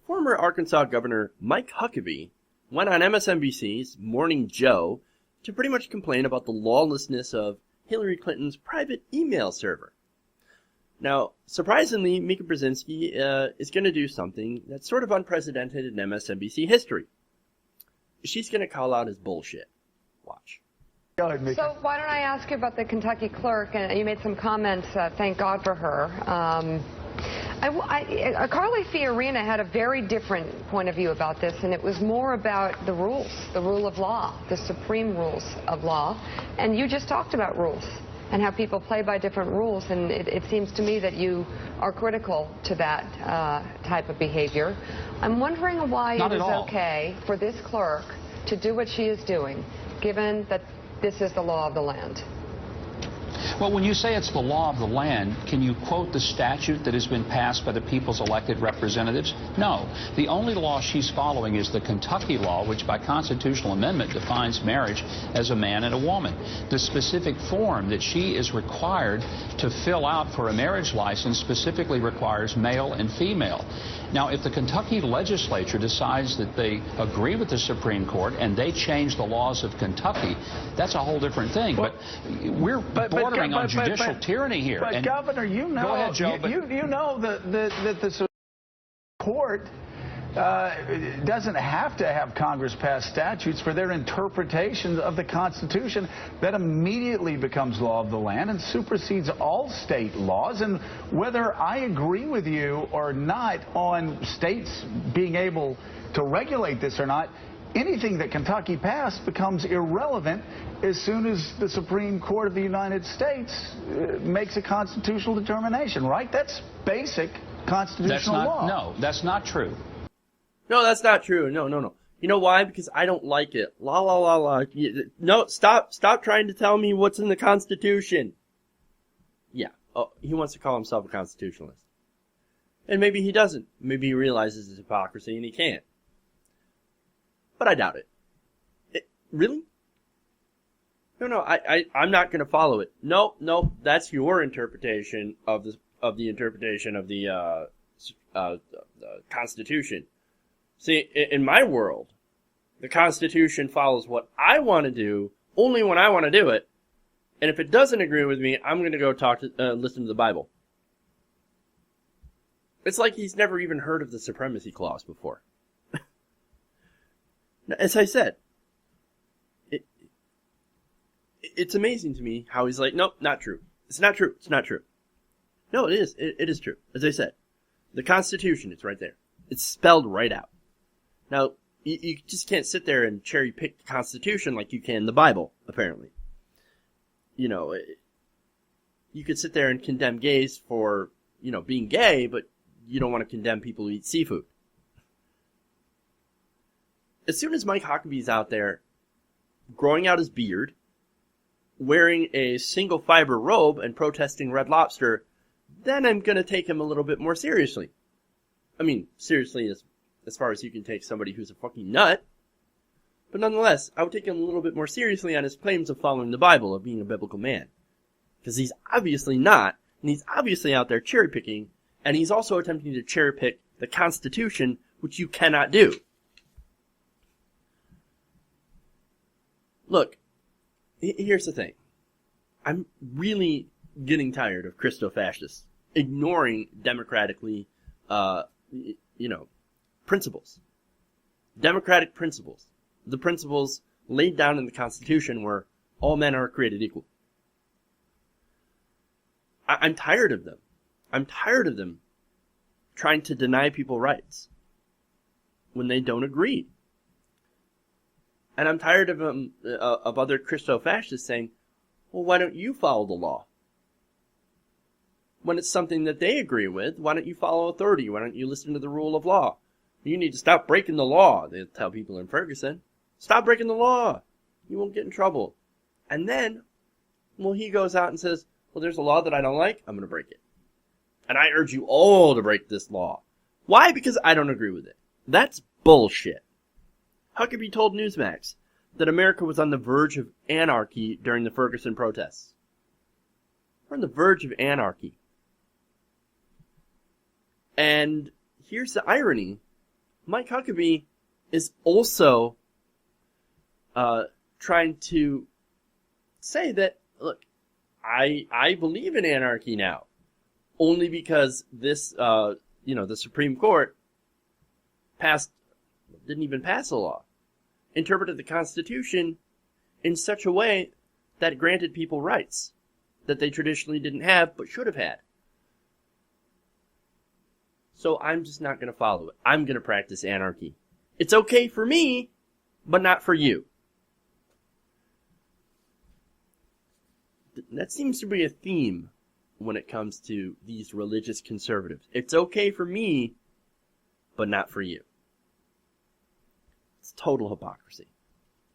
Former Arkansas Governor Mike Huckabee went on MSNBC's Morning Joe to pretty much complain about the lawlessness of Hillary Clinton's private email server. Now, surprisingly, Mika Brzezinski is going to do something that's sort of unprecedented in MSNBC history. She's going to call out his bullshit. Watch. Go ahead, Mika. So why don't I ask you about the Kentucky clerk? And you made some comments, thank God for her. Carly Fiorina had a very different point of view about this, and it was more about the rules, the rule of law, the supreme rules of law. And you just talked about rules and how people play by different rules, and it seems to me that you are critical to that type of behavior. I'm wondering why it is okay for this clerk to do what she is doing, given that this is the law of the land. Well, when you say it's the law of the land, can you quote the statute that has been passed by the people's elected representatives? No. The only law she's following is the Kentucky law, which by constitutional amendment defines marriage as a man and a woman. The specific form that she is required to fill out for a marriage license specifically requires male and female. Now, if the Kentucky legislature decides that they agree with the Supreme Court and they change the laws of Kentucky, that's a whole different thing. But we're bordering on judicial tyranny here. But, Governor, you know, go ahead, Joe, you know that the Supreme Court doesn't have to have Congress pass statutes for their interpretation of the Constitution. That immediately becomes law of the land and supersedes all state laws. And whether I agree with you or not on states being able to regulate this or not, anything that Kentucky passed becomes irrelevant as soon as the Supreme Court of the United States makes a constitutional determination, right? That's basic constitutional law. No, that's not true. No, that's not true. No. You know why? Because I don't like it. La la la la. No, stop trying to tell me what's in the Constitution. Yeah. Oh, he wants to call himself a constitutionalist. And maybe he doesn't. Maybe he realizes his hypocrisy and he can't. But I doubt it. Really? No, I'm not going to follow it. No, that's your interpretation of the interpretation of the Constitution. See, in my world, the Constitution follows what I want to do only when I want to do it. And if it doesn't agree with me, I'm going to go listen to the Bible. It's like he's never even heard of the Supremacy Clause before. As I said, it's amazing to me how he's like, nope, not true. It's not true. It's not true. No, it is. It is true. As I said, the Constitution, it's right there. It's spelled right out. Now, you just can't sit there and cherry pick the Constitution like you can the Bible, apparently. You know, you could sit there and condemn gays for, being gay, but you don't want to condemn people who eat seafood. As soon as Mike Huckabee's out there growing out his beard, wearing a single fiber robe and protesting Red Lobster, then I'm going to take him a little bit more seriously. I mean, seriously as far as you can take somebody who's a fucking nut. But nonetheless, I would take him a little bit more seriously on his claims of following the Bible, of being a biblical man. Because he's obviously not, and he's obviously out there cherry picking, and he's also attempting to cherry pick the Constitution, which you cannot do. Look, here's the thing. I'm really getting tired of Christo-fascists ignoring democratically, principles. Democratic principles. The principles laid down in the Constitution where all men are created equal. I'm tired of them. I'm tired of them trying to deny people rights when they don't agree. And I'm tired of them, of other Christo-fascists saying, well, why don't you follow the law? When it's something that they agree with, why don't you follow authority? Why don't you listen to the rule of law? You need to stop breaking the law, they tell people in Ferguson. Stop breaking the law. You won't get in trouble. And then, he goes out and says, well, there's a law that I don't like, I'm going to break it. And I urge you all to break this law. Why? Because I don't agree with it. That's bullshit. Huckabee told Newsmax that America was on the verge of anarchy during the Ferguson protests. We're on the verge of anarchy. And here's the irony. Mike Huckabee is also trying to say that, look, I believe in anarchy now, only because this, the Supreme Court didn't even pass a law, interpreted the Constitution in such a way that it granted people rights that they traditionally didn't have but should have had. So I'm just not going to follow it. I'm going to practice anarchy. It's okay for me, but not for you. That seems to be a theme when it comes to these religious conservatives. It's okay for me, but not for you. It's total hypocrisy.